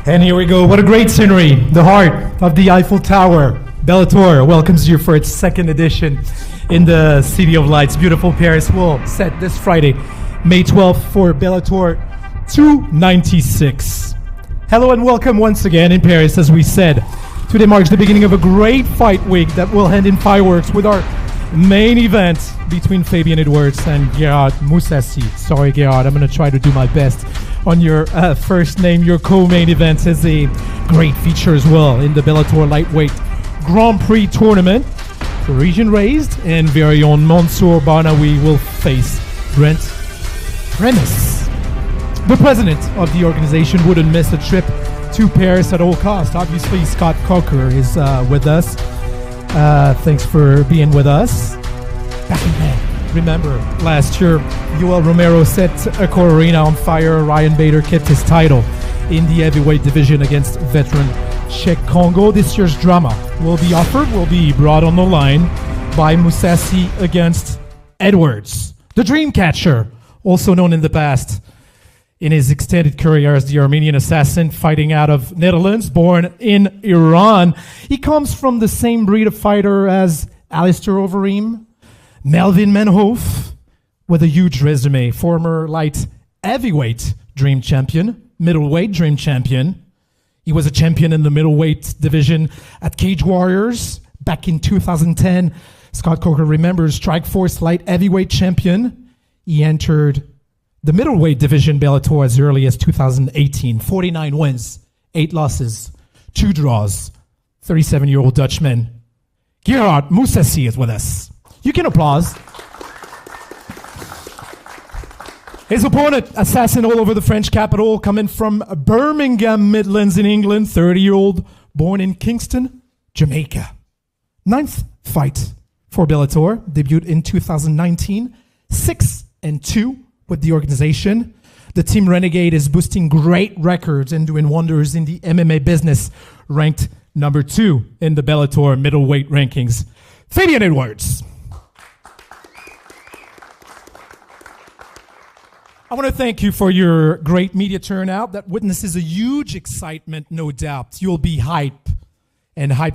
And here we go. What a great scenery. The heart of the Eiffel Tower. Bellator welcomes you for its second edition in the City of Lights. Beautiful Paris will set this Friday, May 12th for Bellator 296. Hello and welcome once again in Paris, as we said. Today marks the beginning of a great fight week that will end in fireworks with our main event between Fabian Edwards and Gerard Mousasi. Sorry, Gerard, I'm going to try to do my best on your first name. Your co-main event is a great feature as well in the Bellator Lightweight Grand Prix tournament. The region raised and very own Mansour Barnawi will face Brent Premis. The president of the organization wouldn't miss a trip to Paris at all costs. Obviously, Scott Coker is with us. Thanks for being with us. Back in May. Remember, last year, Yoel Romero set Accor Arena on fire. Ryan Bader kept his title in the heavyweight division against veteran Czech Congo. This year's drama will be brought on the line by Mousasi against Edwards. The Dreamcatcher, also known in the past in his extended career as the Armenian assassin, fighting out of Netherlands, born in Iran. He comes from the same breed of fighter as Alistair Overeem, Melvin Manhoef, with a huge resume. Former light heavyweight dream champion, middleweight dream champion. He was a champion in the middleweight division at Cage Warriors back in 2010. Scott Coker remembers Strikeforce light heavyweight champion. He entered the middleweight division Bellator as early as 2018. 49 wins, 8 losses, 2 draws. 37-year-old Dutchman Gerard Mousasi is with us. You can applause. His opponent, assassin all over the French capital, coming from Birmingham Midlands in England, 30-year-old, born in Kingston, Jamaica. 9th fight for Bellator, debuted in 2019, 6-2 with the organization. The Team Renegade is boosting great records and doing wonders in the MMA business, ranked number 2 in the Bellator middleweight rankings. Fabian Edwards. I want to thank you for your great media turnout that witnesses a huge excitement, no doubt. You'll be hyped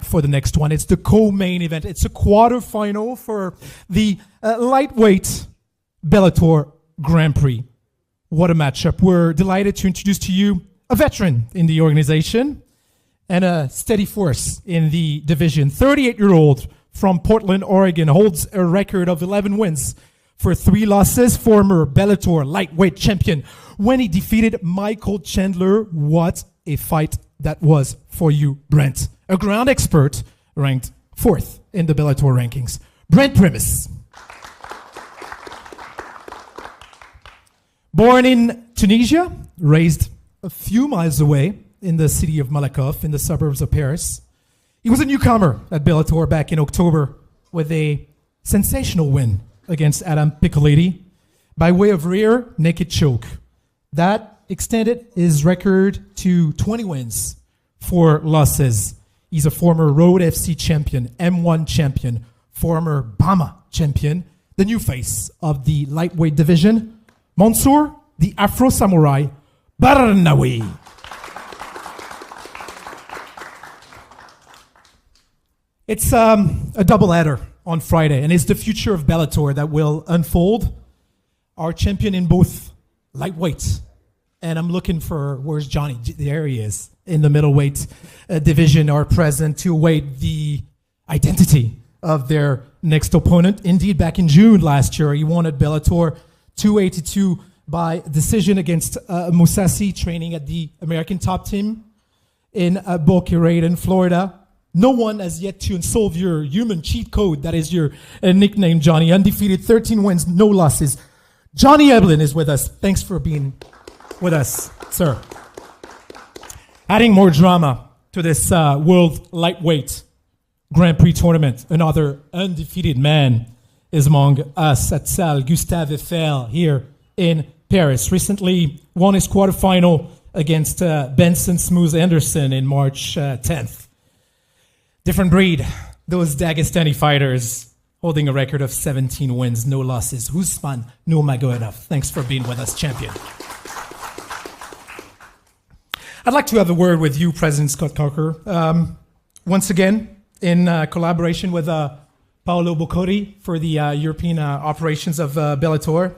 for the next one. It's the co-main event. It's a quarterfinal for the lightweight Bellator Grand Prix. What a matchup. We're delighted to introduce to you a veteran in the organization and a steady force in the division. 38-year-old from Portland, Oregon, holds a record of 11 wins for 3 losses. Former Bellator lightweight champion when he defeated Michael Chandler. What a fight that was for you, Brent. A ground expert, ranked 4th in the Bellator rankings. Brent Premis. Born in Tunisia, raised a few miles away in the city of Malakoff in the suburbs of Paris. He was a newcomer at Bellator back in October with a sensational win against Adam Piccolitti by way of rear naked choke. That extended his record to 20 wins, 4 losses. He's a former Road FC champion, M1 champion, former Bama champion, the new face of the lightweight division, Mansour, the Afro Samurai Barnawi. It's a double-header on Friday, and it's the future of Bellator that will unfold. Our champion in both lightweights, and I'm looking for, where's Johnny? There he is, in the middleweight division, are present to await the identity of their next opponent. Indeed, back in June last year, he won at Bellator 282 by decision against Mousasi, training at the American Top Team in Boca Raton, Florida. No one has yet to solve your human cheat code. That is your nickname, Johnny. Undefeated, 13 wins, no losses. Johnny Eblin is with us. Thanks for being with us, sir. Adding more drama to this World Lightweight Grand Prix tournament. Another undefeated man is among us at Salle, Gustave Eiffel, here in Paris. Recently won his quarterfinal against Benson Smooth Anderson in March 10th. Different breed, those Dagestani fighters holding a record of 17 wins, no losses. Usman Nurmagomedov, thanks for being with us, champion. I'd like to have a word with you, President Scott Coker. Once again, in collaboration with Paolo Boccori for the European operations of Bellator.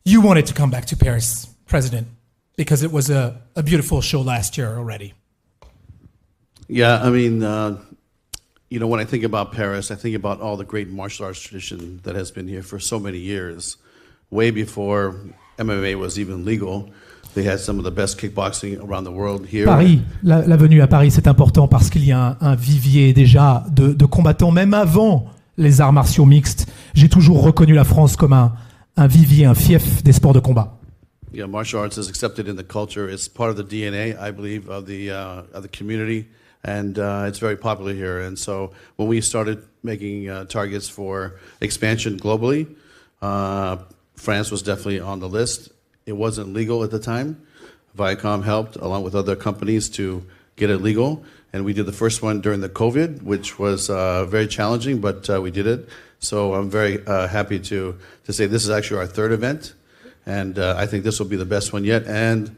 You wanted to come back to Paris, President, because it was a beautiful show last year already. Yeah, I mean, when I think about Paris, I think about all the great martial arts tradition that has been here for so many years. Way before MMA was even legal, they had some of the best kickboxing around the world here. Paris, la venue à Paris, c'est important parce qu'il y a un vivier déjà de combattants, même avant les arts martiaux mixtes. J'ai toujours reconnu la France comme un vivier, un fief des sports de combat. Yeah, martial arts is accepted in the culture. It's part of the DNA, I believe, of the community, and it's very popular here. And so when we started making targets for expansion globally, France was definitely on the list. It wasn't legal at the time. Viacom helped, along with other companies, to get it legal. And we did the first one during the COVID, which was very challenging, but we did it. So I'm very happy to say this is actually our third event. And I think this will be the best one yet. And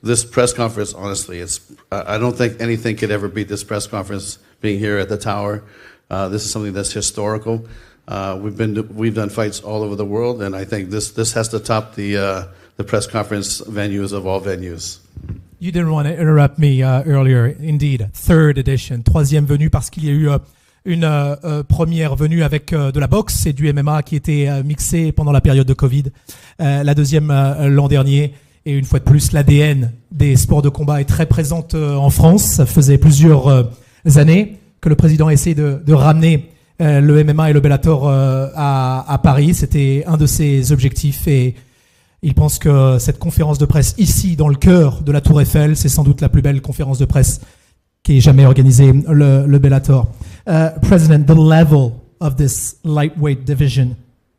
this press conference, honestly, I don't think anything could ever beat this press conference being here at the Tower. This is something that's historical. We've done fights all over the world, and I think this has to top the press conference venues of all venues. You didn't want to interrupt me earlier. Indeed, third edition, troisième venue, parce qu'il y a eu une première venue avec de la boxe et du MMA qui était mixé pendant la période de Covid. La deuxième l'an dernier. Et une fois de plus, l'ADN des sports de combat est très présente en France. Ça faisait plusieurs années que le président a essayé de ramener le MMA et le Bellator à Paris. C'était un de ses objectifs et il pense que cette conférence de presse ici, dans le cœur de la Tour Eiffel, c'est sans doute la plus belle conférence de presse qui ait jamais organisée, le Bellator. President, the level of this lightweight division,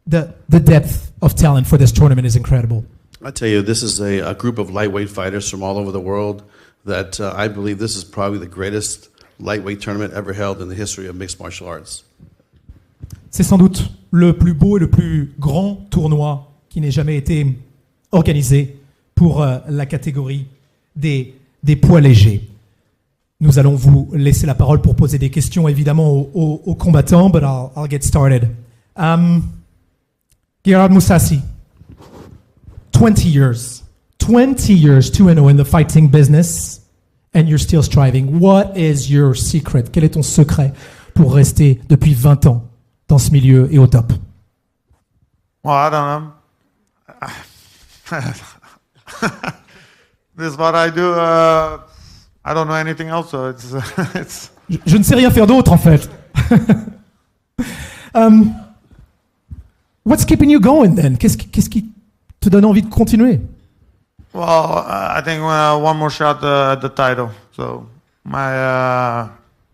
the depth of talent for this tournament is incredible. I tell you, this is a group of lightweight fighters from all over the world that I believe this is probably the greatest lightweight tournament ever held in the history of mixed martial arts. C'est sans doute le plus beau et le plus grand tournoi qui n'ait jamais été organisé pour la catégorie des poids légers. Nous allons vous laisser la parole pour poser des questions évidemment aux combattants, but I'll get started. Gerard Mousasi, 20 years 2-0 in the fighting business, and you're still striving. What is your secret? Quel est ton secret pour rester depuis 20 ans dans ce milieu et au top? Well, I don't know. This is what I do. I don't know anything else, so it's. Je ne sais rien faire d'autre en fait. What's keeping you going then? Qu'est-ce qui te donne envie de continuer? Well, I think one more shot at the title. So my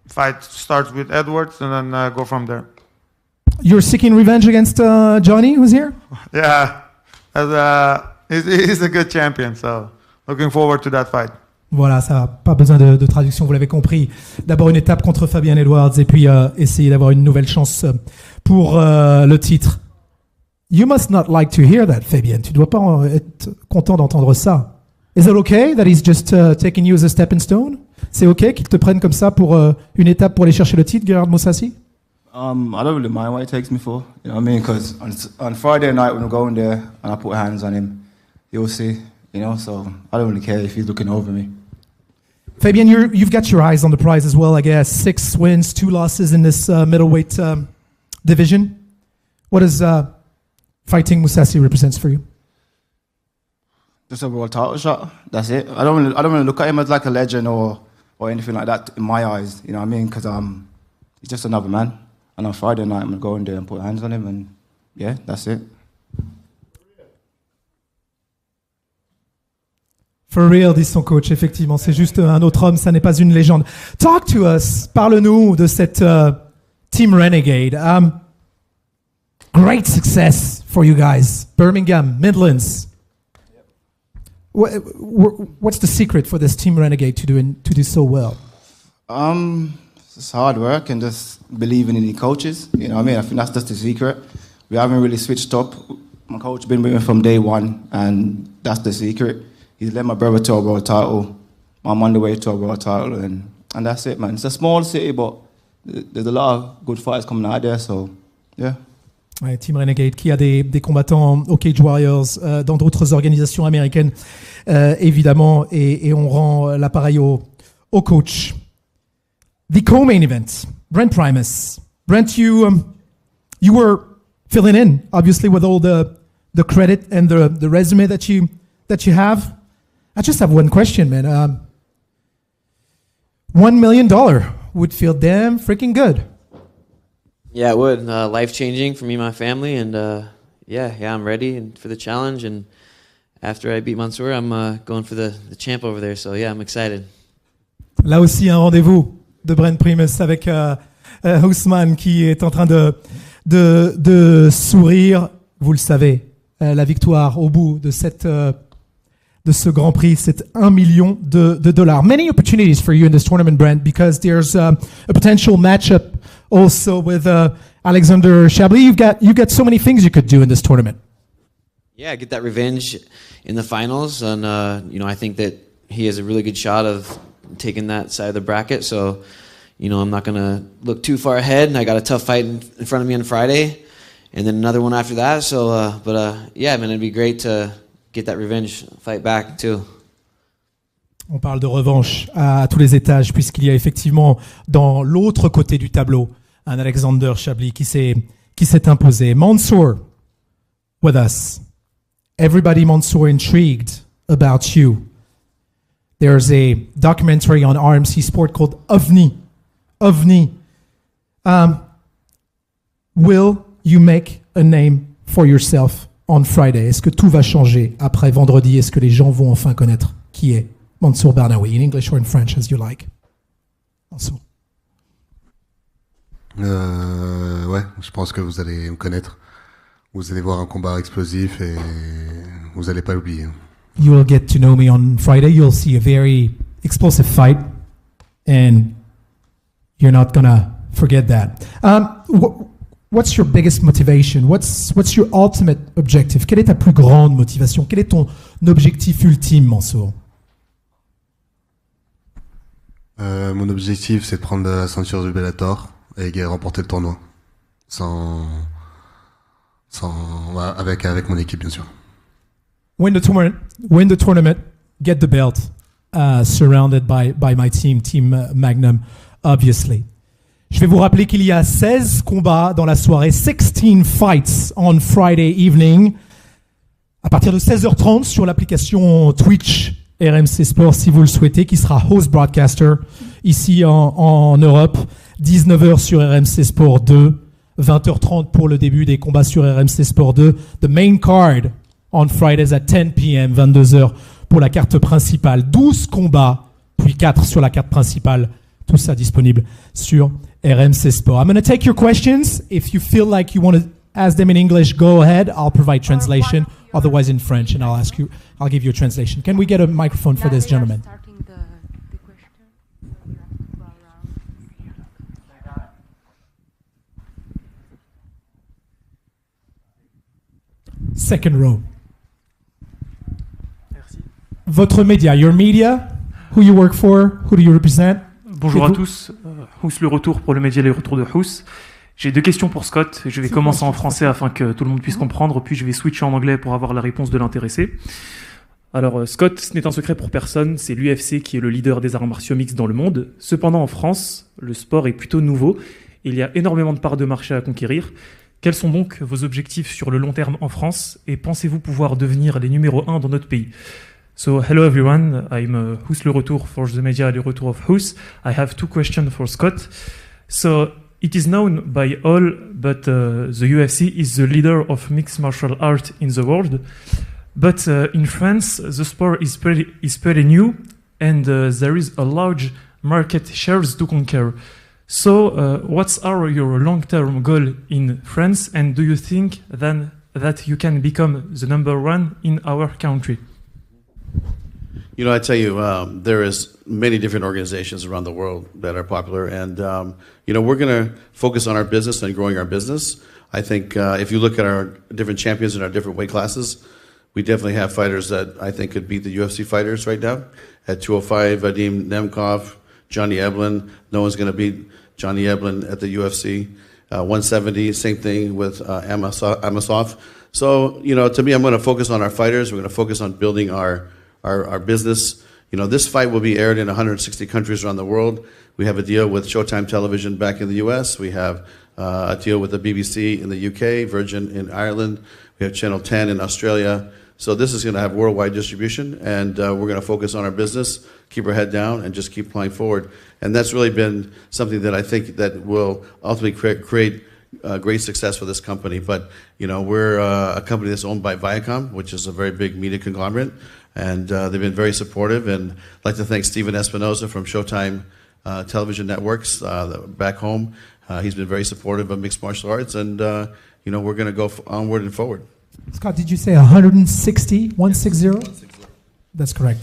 fight starts with Edwards and then go from there. You're seeking revenge against Johnny, who's here? Yeah, he's a good champion, so looking forward to that fight. Voilà, ça n'a pas besoin de traduction, vous l'avez compris. D'abord une étape contre Fabian Edwards et puis essayer d'avoir une nouvelle chance pour le titre. You must not like to hear that, Fabian. Tu dois pas être content d'entendre ça. Is it okay that he's just taking you as a stepping stone? C'est okay qu'il te prenne comme ça pour une étape pour aller chercher le titre, Gerard Mousasi? I don't really mind what he takes me for, you know what I mean? Because on Friday night when we're going there and I put hands on him, you'll see, you know, so I don't really care if he's looking over me. Fabian, you've got your eyes on the prize as well, I guess. 6 wins, 2 losses in this middleweight division. What does fighting Mousasi represents for you? Just a world title shot, that's it. I don't really look at him as like a legend or anything like that in my eyes, you know what I mean? Because he's just another man. And on Friday night, I'm going to go in there and put hands on him, and yeah, that's it. For real, dit son coach, effectivement, c'est juste un autre homme, ça n'est pas une légende. Talk to us, parle-nous de cette Team Renegade. Great success for you guys. Birmingham, Midlands. What's the secret for this Team Renegade to do so well? It's hard work and just believing in the coaches. You know what I mean? I think that's just the secret. We haven't really switched up. My coach been with me from day one, and that's the secret. he's led my brother to a world title. I'm on the way to a world title, and that's it, man. It's a small city, but there's a lot of good fights coming out there, so yeah. Ouais, Team Renegade qui a des combattants au Cage Warriors dans d'autres organisations américaines, évidemment, et on rend l'appareil au coach. The co-main event, Brent Primus. Brent, you were filling in, obviously, with all the credit and the resume that you have. I just have one question, man. $1 million would feel damn freaking good. Yeah, it would. Life-changing for me and my family, and yeah, I'm ready and for the challenge. And after I beat Mansour, I'm going for the champ over there. So yeah, I'm excited. Là aussi, un rendez-vous de Brent Primus avec Ousmane qui est en train de sourire. Vous le savez, la victoire au bout de ce Grand Prix, c'est $1 million. Many opportunities for you in this tournament, Brent, because there's a potential matchup also with Alexander Chablis. You've got so many things you could do in this tournament. Yeah, get that revenge in the finals, and I think that he has a really good shot of taking that side of the bracket. So, I'm not gonna look too far ahead. And I got a tough fight in front of me on Friday, and then another one after that. So, yeah, man, it'd be great to get that revenge fight back too. On parle de revanche à tous les étages, puisqu'il y a effectivement dans l'autre côté du tableau un Alexander Chablis qui s'est imposé. Mansour with us. Everybody, Mansour, intrigued about you. There's a documentary on RMC Sport called OVNI. OVNI. Will you make a name for yourself on Friday? Est-ce que tout va changer après vendredi? Est-ce que les gens vont enfin connaître qui est Mansour Barnaoui, in English or in French, as you like? Mansour. Ouais, je pense que vous allez me connaître. Vous allez voir un combat explosif et vous n'allez pas l'oublier. You will get to know me on Friday. You'll see a very explosive fight, and you're not gonna forget that. What's your biggest motivation? What's your ultimate objective? Quelle est ta plus grande motivation? Quel est ton objectif ultime, Mansour? Mon objectif, c'est de prendre la ceinture du Bellator et remporter le tournoi. Avec mon équipe, bien sûr. Win the tournament, get the belt, surrounded by my team Magnum, obviously. Je vais vous rappeler qu'il y a 16 combats dans la soirée, 16 fights on Friday evening, à partir de 16h30 sur l'application Twitch RMC Sport, si vous le souhaitez, qui sera host broadcaster ici en Europe, 19h sur RMC Sport 2, 20h30 pour le début des combats sur RMC Sport 2. The main card on Fridays at 10 p.m., 22h pour la carte principale. 12 combats, puis 4 sur la carte principale. Tout ça disponible sur RMC Sport. I'm going to take your questions. If you feel like you want to ask them in English, go ahead. I'll provide translation. Otherwise in French, and I'll give you a translation. Can we get a microphone for this gentleman? Second row. Merci. Votre média, your media, who you work for, who do you represent? Bonjour à tous, Hous le retour pour le média Les Retours de Hous. J'ai deux questions pour Scott. Je vais commencer en français afin que tout le monde puisse comprendre, puis je vais switcher en anglais pour avoir la réponse de l'intéressé. Alors Scott, ce n'est un secret pour personne, c'est l'UFC qui est le leader des arts martiaux mixtes dans le monde. Cependant en France, le sport est plutôt nouveau. Il y a énormément de parts de marché à conquérir. Quels sont donc vos objectifs sur le long terme en France et pensez-vous pouvoir devenir les numéros 1 dans notre pays? So hello everyone, I'm Hous le retour for the media Le Retour of Hous. I have two questions for Scott. So it is known by all, but the UFC is the leader of mixed martial art in the world. But in France, the sport is pretty new, and there is a large market shares to conquer. So, what's your long-term goal in France, and do you think then that you can become the number one in our country? I tell you, there is many different organizations around the world that are popular, and we're going to focus on our business and growing our business. I think if you look at our different champions in our different weight classes, we definitely have fighters that I think could beat the UFC fighters right now. At 205, Vadim Nemkov, Johnny Eblen. No one's going to beat Johnny Eblen at the UFC. 170, same thing with Amasov. So, to me, I'm going to focus on our fighters. We're going to focus on building our business. This fight will be aired in 160 countries around the world. We have a deal with Showtime Television back in the U.S. We have a deal with the BBC in the U.K., Virgin in Ireland. We have Channel 10 in Australia. So this is going to have worldwide distribution, and we're going to focus on our business, keep our head down, and just keep flying forward. And that's really been something that I think that will ultimately create great success for this company. But, we're a company that's owned by Viacom, which is a very big media conglomerate, and they've been very supportive. And I'd like to thank Steven Espinoza from Showtime Television Networks back home. He's been very supportive of mixed martial arts, and, we're going to go onward and forward. Scott, did you say 160? 160? That's correct.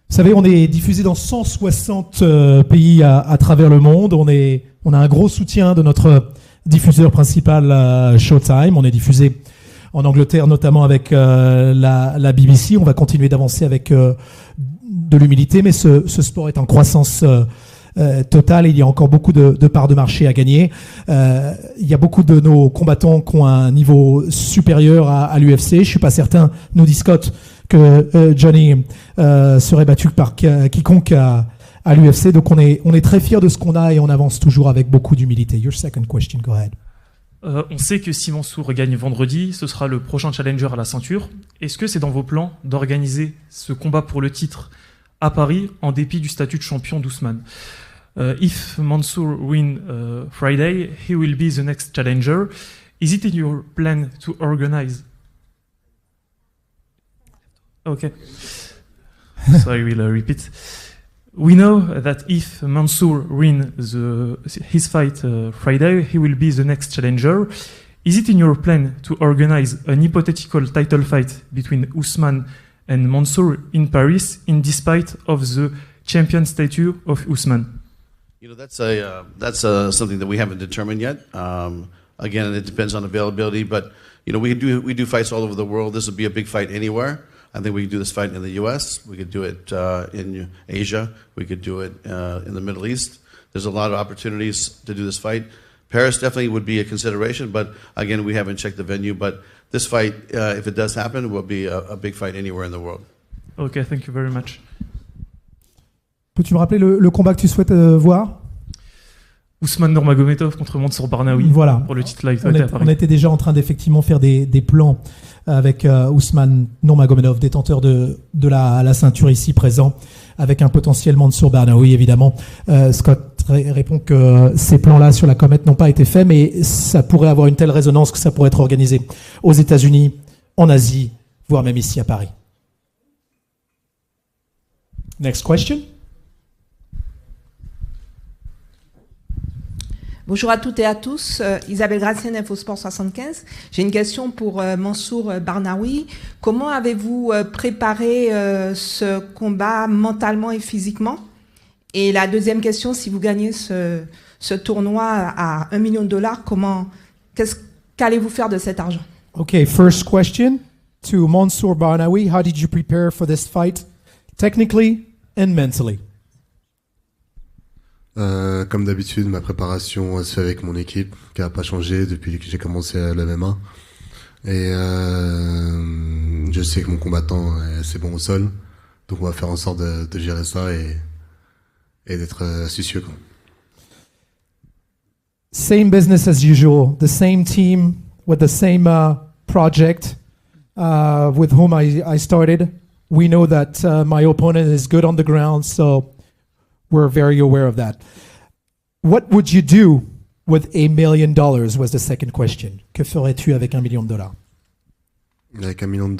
Vous savez, on est diffusé dans 160 pays à travers le monde. On a un gros soutien de notre diffuseur principal, Showtime. On est diffusé en Angleterre, notamment avec la BBC. On va continuer d'avancer avec de l'humilité, mais ce sport est en croissance totale. Il y a encore beaucoup de parts de marché à gagner. Il y a beaucoup de nos combattants qui ont un niveau supérieur à l'UFC. Je ne suis pas certain, nous dit Scott, que Johnny serait battu par quiconque à l'UFC. Donc on est très fiers de ce qu'on a et on avance toujours avec beaucoup d'humilité. Your second question, go ahead. On sait que si Mansour gagne vendredi, ce sera le prochain challenger à la ceinture. Est-ce que c'est dans vos plans d'organiser ce combat pour le titre à Paris en dépit du statut de champion d'Ousmane? If Mansour win Friday, he will be the next challenger. Is it in your plan to organize? Okay. So I will repeat. We know that if Mansour wins his fight Friday, he will be the next challenger. Is it in your plan to organize an hypothetical title fight between Ousmane and Mansour in Paris, in despite of the champion statue of Ousmane? That's something that we haven't determined yet. Again, it depends on availability, but we do fights all over the world. This would be a big fight anywhere. I think we could do this fight in the U.S. We could do it in Asia. We could do it in the Middle East. There's a lot of opportunities to do this fight. Paris definitely would be a consideration, but again, we haven't checked the venue. But this fight, if it does happen, will be a big fight anywhere in the world. Okay, thank you very much. Peux-tu me rappeler le combat que tu souhaites voir? Ousmane Nurmagomedov contre Mansour Barnaoui, voilà. Pour le titre lightweight à Paris. On était déjà en train d'effectivement faire des plans avec Ousmane Nurmagomedov, détenteur de la ceinture ici présent, avec un potentiel Mansour Barnaoui évidemment. Scott répond que ces plans-là sur la comète n'ont pas été faits, mais ça pourrait avoir une telle résonance que ça pourrait être organisé aux États-Unis, en Asie, voire même ici à Paris. Next question. Bonjour à toutes et à tous, Isabelle Gracienne, Infosport 75. J'ai une question pour Mansour Barnaoui. Comment avez-vous préparé ce combat mentalement et physiquement? Et la deuxième question, si vous gagnez ce tournoi à $1 million, qu'allez-vous faire de cet argent? Okay, first question to Mansour Barnaoui. How did you prepare for this fight, technically and mentally? Comme d'habitude, ma préparation se fait avec mon équipe, qui n'a pas changé depuis que j'ai commencé à la MMA. Et je sais que mon combattant est assez bon au sol, donc on va faire en sorte de gérer ça et d'être astucieux. Same business as usual, the same team with the same project with whom I started. We know that my opponent is good on the ground, so we're very aware of that. What would you do with $1 million was the second question. Que ferais-tu avec $1 million? Avec $1 million,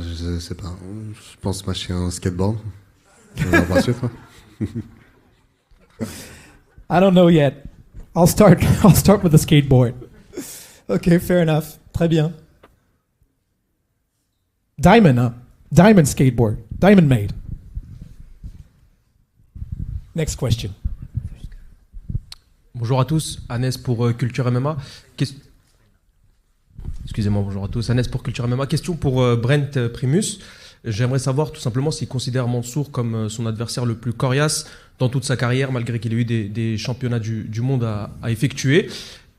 je sais pas. Je pense m'acheter un skateboard. I don't know yet. I'll start with the skateboard. Okay, fair enough. Très bien. Diamond, huh? Diamond skateboard. Diamond made. Next question. Bonjour à tous, Annès pour Culture MMA. excusez-moi, bonjour à tous. Anes pour Culture MMA. Question pour Brent Primus. J'aimerais savoir tout simplement s'il considère Mansour comme son adversaire le plus coriace dans toute sa carrière, malgré qu'il ait eu des championnats du monde à effectuer.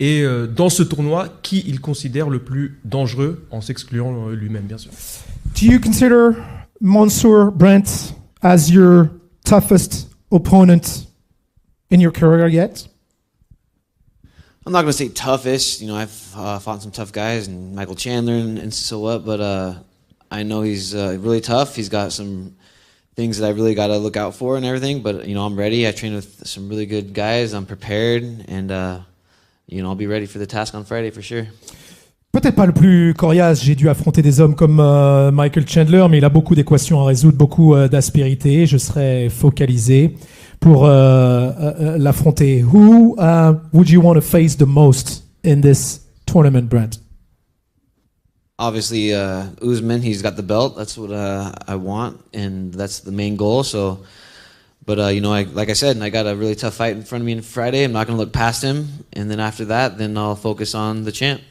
Et dans ce tournoi, qui il considère le plus dangereux, en s'excluant lui-même, bien sûr. Do you consider Mansour Brent as your toughest opponent in your career yet? I'm not going to say toughest. You know, I've fought some tough guys, and Michael Chandler and so what, but I know he's really tough. He's got some things that I really got to look out for and everything, but, you know, I'm ready. I train with some really good guys. I'm prepared, and, you know, I'll be ready for the task on Friday for sure. Peut-être pas le plus coriace, j'ai dû affronter des hommes comme Michael Chandler, mais il a beaucoup d'équations à résoudre, beaucoup d'aspérités. Je serai focalisé pour l'affronter. Who would you want to face the most in this tournament, Brent? Obviously, Usman, he's got the belt. That's what I want, and that's the main goal. So, but you know, like I said, I got a really tough fight in front of me on Friday. I'm not going to look past him, and then after that, then I'll focus on the champ.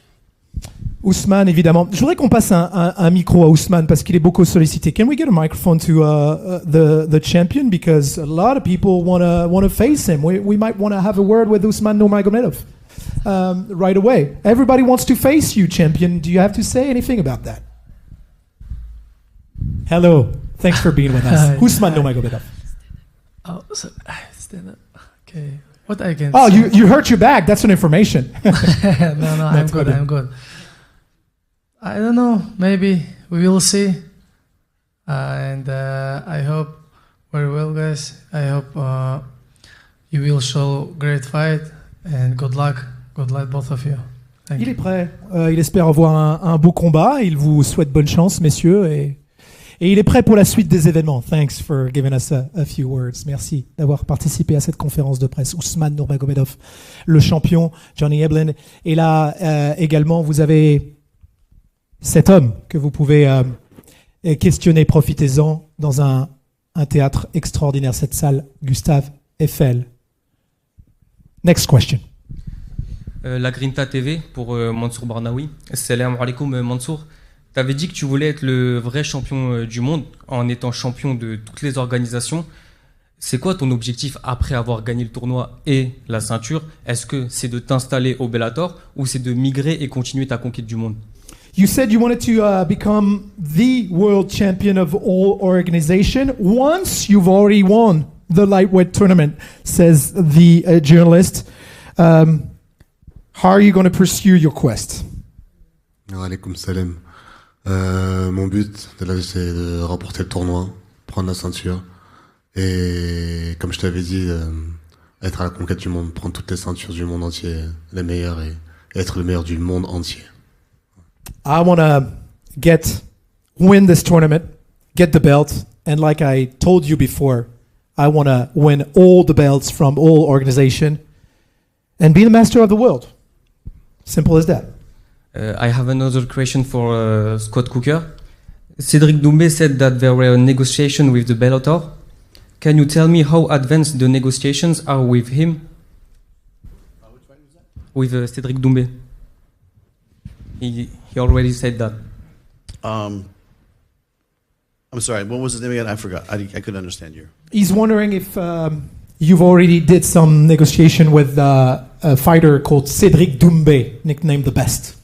Ousmane, évidemment. Je voudrais qu'on passe un micro à Ousmane parce qu'il est beaucoup sollicité. Can we get a microphone to the champion, because a lot of people want to face him. We might want to have a word with Ousmane Nurmagomedov right away. Everybody wants to face you, champion. Do you have to say anything about that? Hello. Thanks for being with us. Ousmane Nurmagomedov. Oh, stand up. Okay. What I can Oh, say? you hurt your back. That's an information. No, I'm good. I'm good. I don't know. Maybe we will see. And I hope very well, guys. I hope you will show great fight, and good luck. Good luck, both of you. Thank Il you. est prêt. Il espère avoir un beau combat. Il vous souhaite bonne chance, messieurs. Et il est prêt pour la suite des événements. Thanks for giving us a few words. Merci d'avoir participé à cette conférence de presse. Ousmane Nurmagomedov, le champion, Johnny Eblen. Et là, également, vous avez cet homme que vous pouvez questionner. Profitez-en dans un théâtre extraordinaire, cette salle, Gustave Eiffel. Next question. La Grinta TV pour Mansour Barnaoui. Salam alaikum Mansour. Tu avais dit que tu voulais être le vrai champion du monde en étant champion de toutes les organisations. C'est quoi ton objectif après avoir gagné le tournoi et la ceinture? Est-ce que c'est de t'installer au Bellator ou c'est de migrer et continuer ta conquête du monde? You said you wanted to become the world champion of all organization once you've already won the lightweight tournament, says the journalist. How are you going to pursue your quest? Alaikum salam. Mon but, là, c'est de remporter le tournoi, prendre la ceinture et, comme je t'avais dit, être à la conquête du monde, prendre toutes les ceintures du monde entier, les meilleures, et être le meilleur du monde entier. I want to win this tournament, get the belt, and like I told you before, I want to win all the belts from all organization and be the master of the world. Simple as that. I have another question for Scott Cooker. Cedric Doumbé said that there were negotiations with the Bellator. Can you tell me how advanced the negotiations are with him? Which fight was that? With Cedric Doumbé. He already said that. I'm sorry, what was his name again? I forgot. I couldn't understand you. He's wondering if you've already did some negotiation with a fighter called Cedric Doumbé, nicknamed the Best.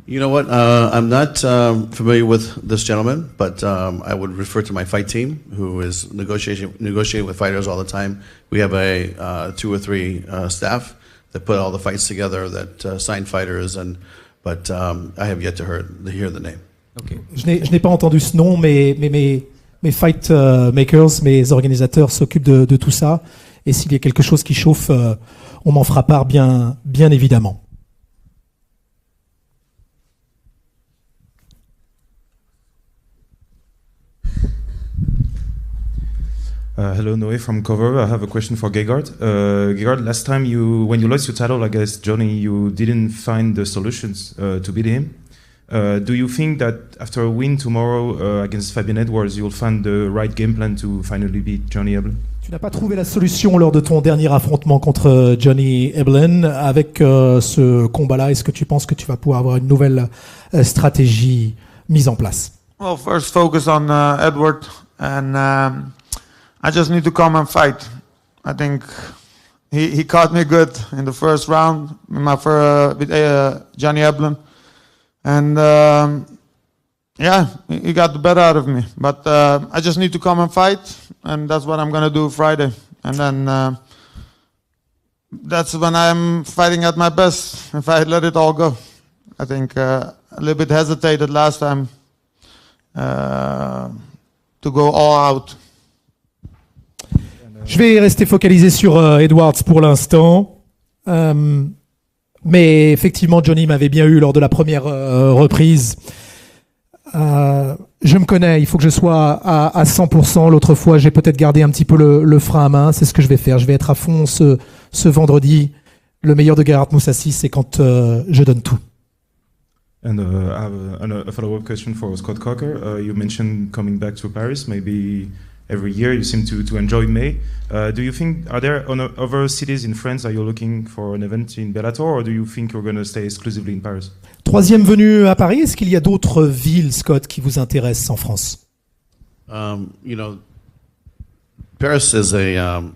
You know what? I'm not familiar with this gentleman, but I would refer to my fight team, who is negotiating with fighters all the time. We have a 2 or 3 staff that put all the fights together, that sign fighters, but I have yet to hear the name. Okay. Je n'ai pas entendu ce nom, mais mes fight makers, mes organisateurs s'occupent de tout ça. Et s'il y a quelque chose qui chauffe, on m'en fera part bien évidemment. Hello, Noé from Cover. I have a question for Gegard. Gegard, last time when you lost your title against Johnny, you didn't find the solutions to beat him. Do you think that after a win tomorrow against Fabian Edwards, you'll find the right game plan to finally beat Johnny Eblen? Tu n'as pas trouvé la solution lors de ton dernier affrontement contre Johnny Eblin. Avec ce combat-là, est-ce que tu penses que tu vas pouvoir avoir une nouvelle stratégie mise en place? Well, first focus on Edward, and I just need to come and fight. I think he caught me good in the first round with Johnny Eblin, and yeah, he got the better out of me. But I just need to come and fight, and that's what I'm gonna do Friday. And then that's when I'm fighting at my best. If I let it all go, I think a little bit hesitated last time to go all out. Je vais rester focalisé sur Edwards pour l'instant. Mais effectivement, Johnny m'avait bien eu lors de la première reprise. Je me connais, il faut que je sois à 100%. L'autre fois, j'ai peut-être gardé un petit peu le frein à main. C'est ce que je vais faire. Je vais être à fond ce vendredi. Le meilleur de Gerard Mousasi, c'est quand je donne tout. And I have a follow-up question for Scott Coker. You mentioned coming back to Paris, maybe every year. You seem to enjoy May. Do you think, are there other cities in France that you're looking for an event in Bellator, or do you think you're going to stay exclusively in Paris? Troisième venue à Paris, est-ce qu'il y a d'autres villes, Scott, qui vous intéressent en France? You know, Paris is an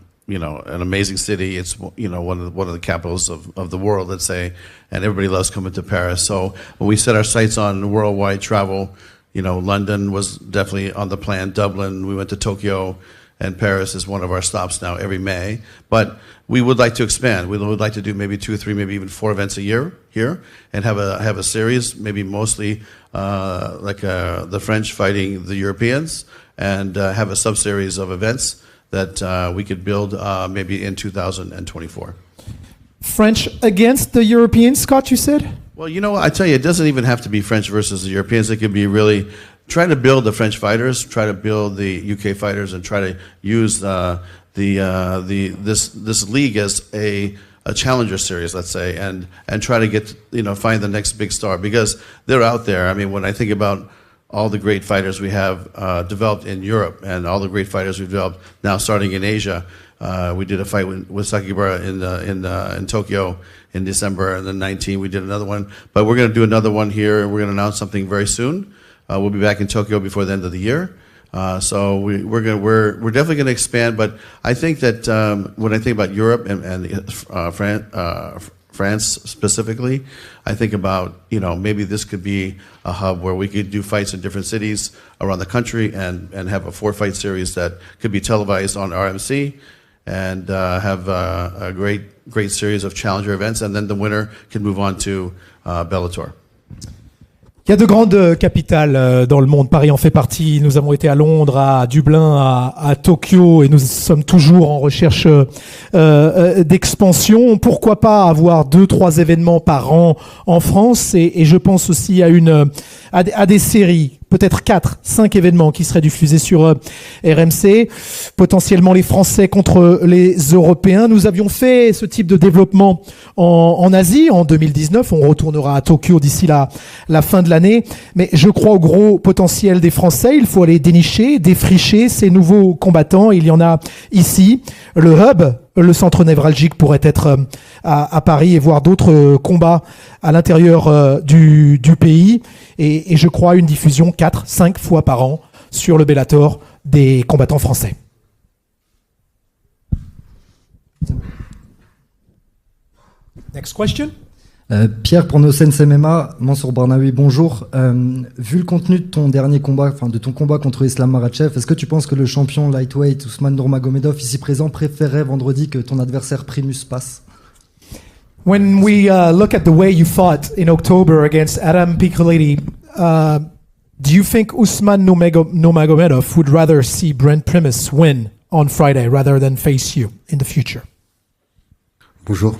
amazing city. It's one of the capitals of the world, let's say, and everybody loves coming to Paris. So when we set our sights on worldwide travel, London was definitely on the plan. Dublin, we went to Tokyo, and Paris is one of our stops now every May. But we would like to expand. We would like to do maybe 2 or 3, maybe even 4 events a year here, and have a series, maybe mostly the French fighting the Europeans, and have a sub-series of events that we could build maybe in 2024. French against the Europeans, Scott, you said? Well, I tell you, it doesn't even have to be French versus the Europeans. It could be really trying to build the French fighters, try to build the UK fighters, and try to use this league as a challenger series, let's say, and try to get find the next big star, because they're out there. I mean, when I think about all the great fighters we have developed in Europe, and all the great fighters we've developed now starting in Asia. We did a fight with Sakibara in Tokyo in December, and then 2019 we did another one. But we're going to do another one here, and we're going to announce something very soon. We'll be back in Tokyo before the end of the year. So we're definitely going to expand. But I think that when I think about Europe and France specifically, I think about maybe this could be a hub where we could do fights in different cities around the country, and have a 4-fight series that could be televised on RMC, and have a great series of challenger events, and then the winner can move on to Bellator. Il y a de grandes capitales dans le monde. Paris en fait partie. Nous avons été à Londres, à Dublin, à Tokyo, et nous sommes toujours en recherche d'expansion. Pourquoi pas avoir 2-3 événements par an en France, et je pense aussi à des séries, peut-être 4-5 événements qui seraient diffusés sur RMC, potentiellement les Français contre les Européens. Nous avions fait ce type de développement en Asie en 2019. On retournera à Tokyo d'ici la fin de l'année. Mais je crois au gros potentiel des Français. Il faut aller dénicher, défricher ces nouveaux combattants. Il y en a ici. Le hub, le centre névralgique, pourrait être à Paris, et voir d'autres combats à l'intérieur du pays. Et je crois une diffusion 4-5 fois par an sur le Bellator des combattants français. Next question. Pierre, pour nos Sense MMA, Mansour Barnaoui, bonjour. Vu le contenu de ton dernier combat, de ton combat contre Islam Makhachev, est-ce que tu penses que le champion lightweight Ousmane Nurmagomedov, ici présent, préférait vendredi que ton adversaire Primus passe? When we look at the way you fought in October against Adam Piccoli, do you think Ousmane Nurmagomedov would rather see Brent Primus win on Friday rather than face you in the future? Bonjour.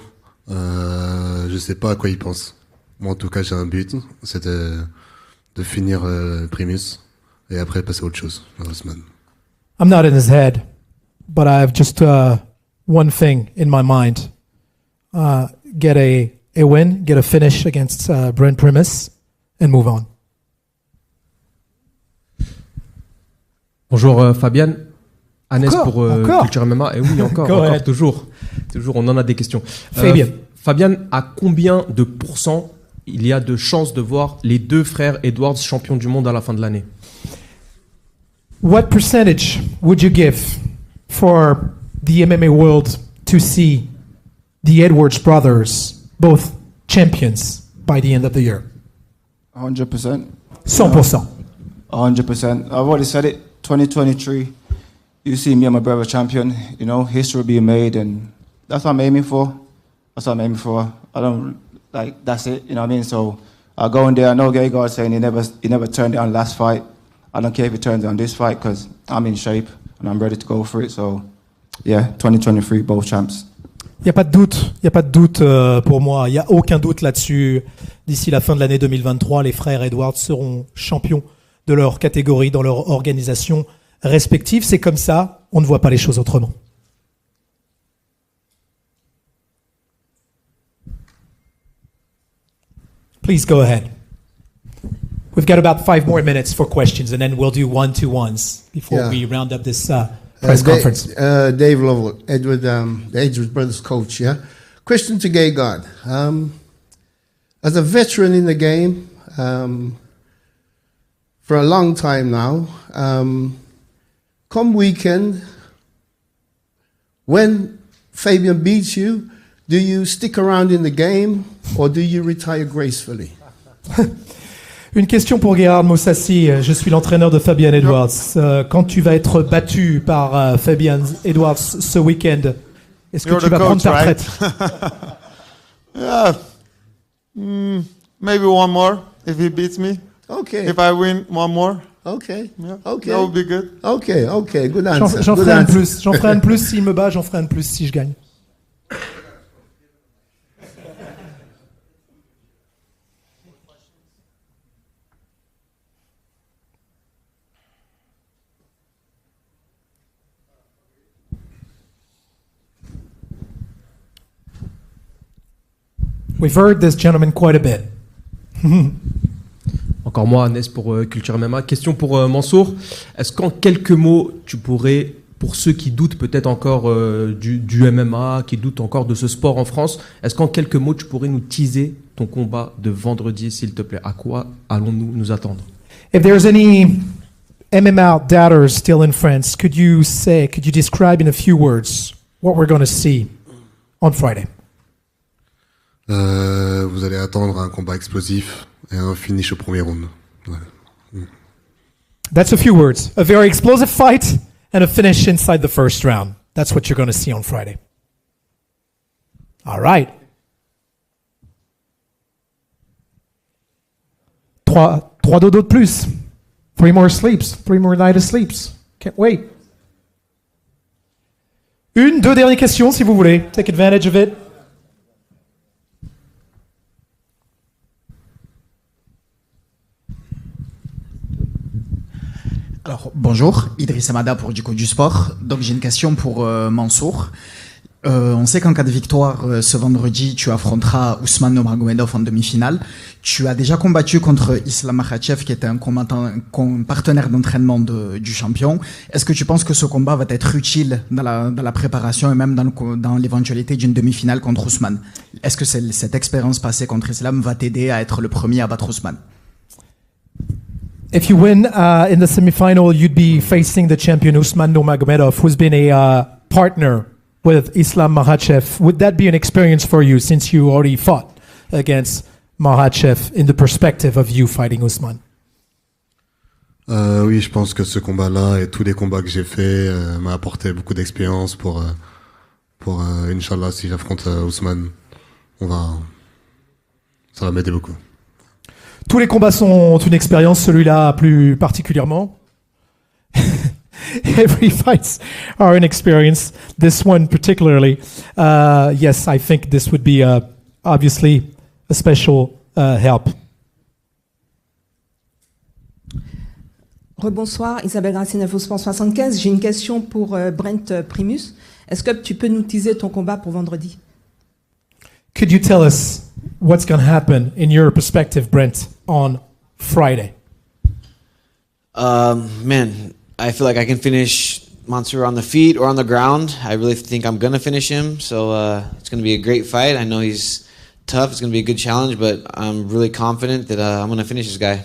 Je sais pas à quoi il pense. Moi, en tout cas, j'ai un but, c'est de finir Primus et après passer à autre chose, Ousmane. I'm not in his head, but I have just one thing in my mind. Get a win, get a finish against Brent Primus, and move on. Bonjour Fabian. Agnès pour Encore Culture MMA. Et oui, encore, Go encore, ahead. toujours, on en a des questions. Fabian. Fabian, à combien de pourcents il y a de chances de voir les deux frères Edwards champions du monde à la fin de l'année? What percentage would you give for the MMA world to see the Edwards brothers both champions by the end of the year? 100%. 100%. 100%. I've already said it. 2023, you see me and my brother champion. You know, history being made, and that's what I'm aiming for. That's what I'm aiming for. I don't like. That's it. You know what I mean? So I go in there. I know Gegard saying he never turned down last fight. I don't care if he turns down this fight because I'm in shape and I'm ready to go for it. So yeah, 2023, both champs. Il n'y a pas de doute pour moi, il n'y a aucun doute là-dessus. D'ici la fin de l'année 2023, les frères Edwards seront champions de leur catégorie, dans leur organisation respective. C'est comme ça, on ne voit pas les choses autrement. Please go ahead. We've got about 5 more minutes for questions, and then we'll do one-to-ones before we round up this press conference. Dave Lovell, Edward, the Edwards Brothers coach, yeah? Question to Gegard. As a veteran in the game, for a long time now, come weekend, when Fabian beats you, do you stick around in the game or do you retire gracefully? Une question pour Gerhard Mousasi. Je suis l'entraîneur de Fabian Edwards. Quand tu vas être battu par Fabian Edwards ce week-end, est-ce que tu vas prendre ta retraite? Yeah. Maybe one more if he beats me. Okay. If I win one more. Okay. Yeah. Okay. That would be good. Okay. Okay. Good answer. J'en ferai un de plus. J'en ferai un de plus s'il me bat, j'en ferai un de plus si je gagne. We've heard this gentleman quite a bit. Encore moi, Agnès pour Culture MMA. Question pour Mansour. Est-ce qu'en quelques mots, tu pourrais, pour ceux qui doutent peut-être encore du MMA, qui doutent encore de ce sport en France, est-ce qu'en quelques mots, tu pourrais nous teaser ton combat de vendredi, s'il te plaît? À quoi allons-nous nous attendre? If there's any MMA doubters still in France, could you describe in a few words what we're going to see on Friday? Vous allez attendre un combat explosif et un finish au premier round. Voilà. That's a few words. A very explosive fight and a finish inside the first round. That's what you're going to see on Friday. All right. 3 dodos de plus. 3 more sleeps. 3 more nights of sleeps. Can't wait. 2 dernières questions si vous voulez. Take advantage of it. Alors, bonjour, Idriss Amada pour du Sport. Donc, j'ai une question pour Mansour. On sait qu'en cas de victoire, ce vendredi, tu affronteras Ousmane Nurmagomedov en demi-finale. Tu as déjà combattu contre Islam Makhachev, qui était un partenaire d'entraînement du champion. Est-ce que tu penses que ce combat va être utile dans la préparation et même dans l'éventualité d'une demi-finale contre Ousmane? Est-ce que cette expérience passée contre Islam va t'aider à être le premier à battre Ousmane? If you win in the semifinal, you'd be facing the champion Ousmane Nurmagomedov, who's been a partner with Islam Makhachev. Would that be an experience for you since you already fought against Makhachev in the perspective of you fighting Ousmane? Oui, je pense que ce combat-là et tous les combats que j'ai faits m'a apporté beaucoup d'expérience pour Inch'Allah, si j'affronte Ousmane, ça va m'aider beaucoup. Tous les combats sont une expérience, celui-là plus particulièrement. Every fights are an experience. This one particularly. Yes, I think this would be obviously a special help. Rebonsoir, Isabelle Gracine, InfoSport 75. J'ai une question pour Brent Primus. Est-ce que tu peux nous teaser ton combat pour vendredi? Could you tell us what's going to happen in your perspective, Brent, on Friday? Man, I feel like I can finish Mansour on the feet or on the ground. I really think I'm going to finish him. So it's going to be a great fight. I know he's tough. It's going to be a good challenge, but I'm really confident that I'm going to finish this guy.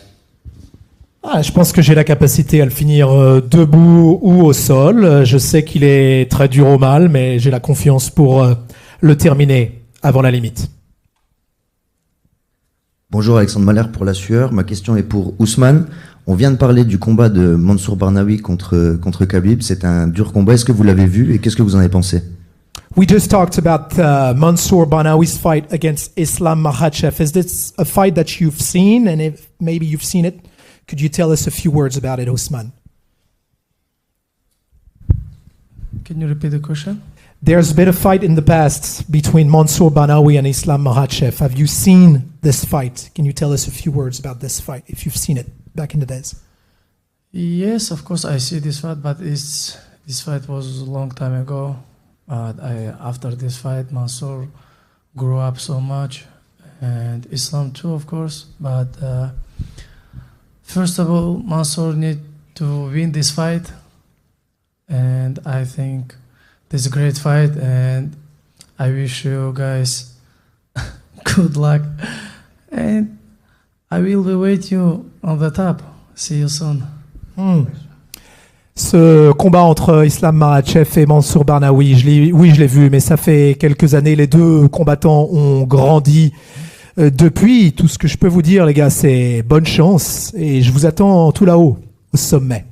Je pense que j'ai la capacité à le finir debout ou au sol. Je sais qu'il est très dur au mal, mais j'ai la confiance pour le terminer avant la limite. Bonjour Alexandre Mahler pour La Sueur. Ma question est pour Ousmane. On vient de parler du combat de Mansour Barnaoui contre Khabib. C'est un dur combat. Est-ce que vous l'avez vu et qu'est-ce que vous en avez pensé? We just talked about Mansour Barnaoui's fight against Islam Makhachev. Is this a fight that you've seen? And if maybe you've seen it, could you tell us a few words about it, Ousmane? Can you repeat the question? There's been a fight in the past between Mansour Barnaoui and Islam Makhachev. Have you seen this fight? Can you tell us a few words about this fight, if you've seen it back in the days? Yes, of course I see this fight, but this fight was a long time ago. After this fight, Mansour grew up so much, and Islam too, of course. But first of all, Mansour need to win this fight, and I think this is a great fight, and I wish you guys good luck, and I will be with you on the top. See you soon. Ce combat entre Islam Makhachev et Mansour Barnaoui, je l'ai vu, mais ça fait quelques années. Les deux combattants ont grandi depuis. Tout ce que je peux vous dire, les gars, c'est bonne chance. Et je vous attends tout là-haut, au sommet.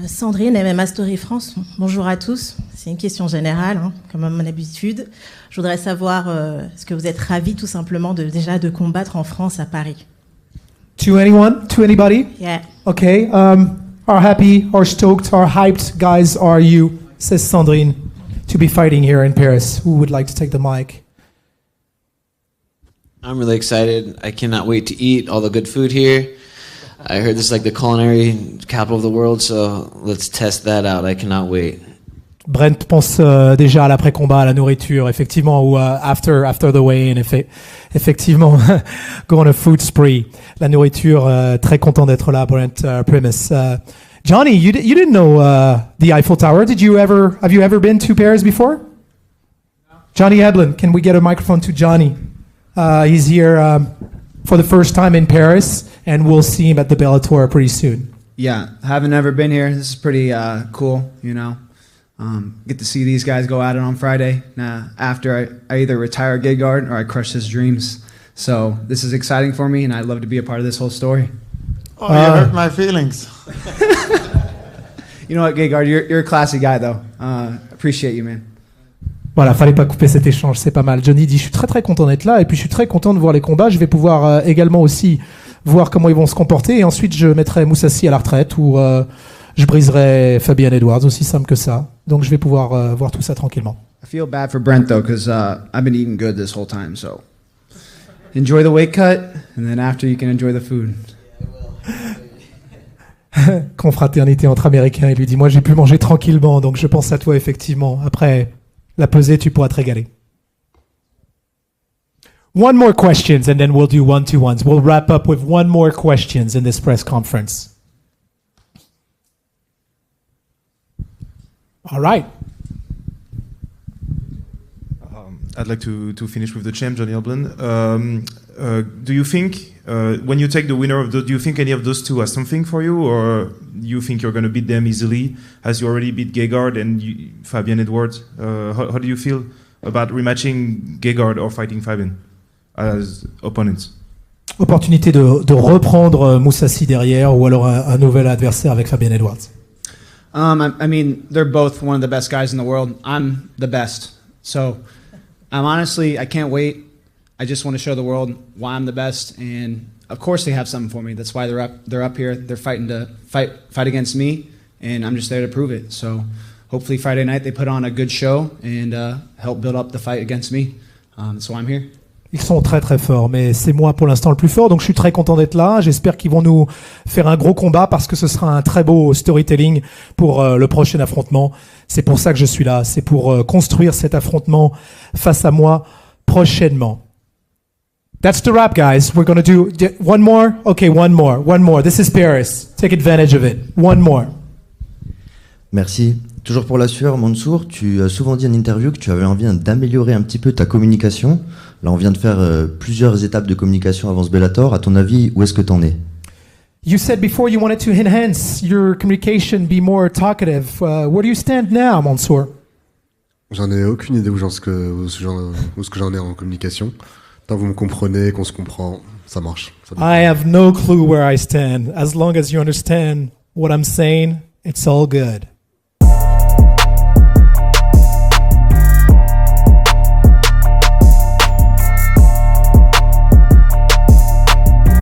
Sandrine, MMA Story France. Bonjour à tous. C'est une question générale, comme à mon habitude. Je voudrais savoir, est-ce que vous êtes ravis tout simplement déjà de combattre en France, à Paris? To anyone? To anybody? Yeah. Okay. How happy, or stoked, or hyped guys are you, says Sandrine, to be fighting here in Paris? Who would like to take the mic? I'm really excited. I cannot wait to eat all the good food here. I heard this is like the culinary capital of the world, so let's test that out. I cannot wait. Brent pense déjà à l'après-combat, à la nourriture, effectivement, ou after the weigh-in, effectivement, go on a food spree. La nourriture, très content d'être là, Brent Primus. Johnny, you didn't know the Eiffel Tower. Have you ever been to Paris before? No. Johnny Eblin, can we get a microphone to Johnny? He's here for the first time in Paris, and we'll see him at the Bellator pretty soon. Yeah, haven't ever been here. This is pretty cool, you know. Get to see these guys go at it on Friday. After I either retire Gegard or I crush his dreams. So this is exciting for me, and I'd love to be a part of this whole story. Oh, you hurt my feelings. You know what, Gegard, you're a classy guy, though. Appreciate you, man. Voilà, fallait pas couper cet échange, c'est pas mal. Johnny dit, je suis très très content d'être là, et puis je suis très content de voir les combats. Je vais pouvoir également aussi voir comment ils vont se comporter, et ensuite je mettrai Mousasi à la retraite, ou je briserai Fabian Edwards, aussi simple que ça. Donc je vais pouvoir voir tout ça tranquillement. I feel bad for Brent, though, because I've been eating good this whole time, so enjoy the weight cut, and then after you can enjoy the food. Confraternité entre Américains, il lui dit, moi j'ai pu manger tranquillement, donc je pense à toi effectivement. Après la pesée, tu pourras te régaler. One more questions and then we'll do one-to-ones. We'll wrap up with one more questions in this press conference. All right. I'd like to finish with the champ, Johnny Eblin. Do you think, when you take the winner of do you think any of those two has something for you, or you think you're going to beat them easily, as you already beat Gegard and Fabian Edwards? How do you feel about rematching Gegard or fighting Fabian as opponents? Opportunité de reprendre Mousasi derrière, ou alors un nouvel adversaire avec Fabian Edwards. I mean, they're both one of the best guys in the world. I'm the best. So honestly, I can't wait. I just want to show the world why I'm the best, and of course they have something for me. That's why they're up here. They're fighting to fight against me, and I'm just there to prove it. So hopefully Friday night they put on a good show and help build up the fight against me. That's why I'm here. Ils sont très très forts, mais c'est moi pour l'instant le plus fort, donc je suis très content d'être là. J'espère qu'ils vont nous faire un gros combat parce que ce sera un très beau storytelling pour le prochain affrontement. C'est pour ça que je suis là, c'est pour construire cet affrontement face à moi prochainement. That's the wrap, guys. We're going to do one more. Okay, one more. This is Paris. Take advantage of it. One more. Merci. Toujours pour la sueur, Mansour, tu as souvent dit en interview que tu avais envie d'améliorer un petit peu ta communication. Là, on vient de faire plusieurs étapes de communication avant ce Bellator. À ton avis, où est-ce que t'en es? You said before you wanted to enhance your communication, be more talkative. Where do you stand now, Mansour? J'en ai aucune idée où ce que j'en ai en communication. Tant que vous me comprenez, qu'on se comprend, ça marche. I have no clue where I stand. As long as you understand what I'm saying, it's all good.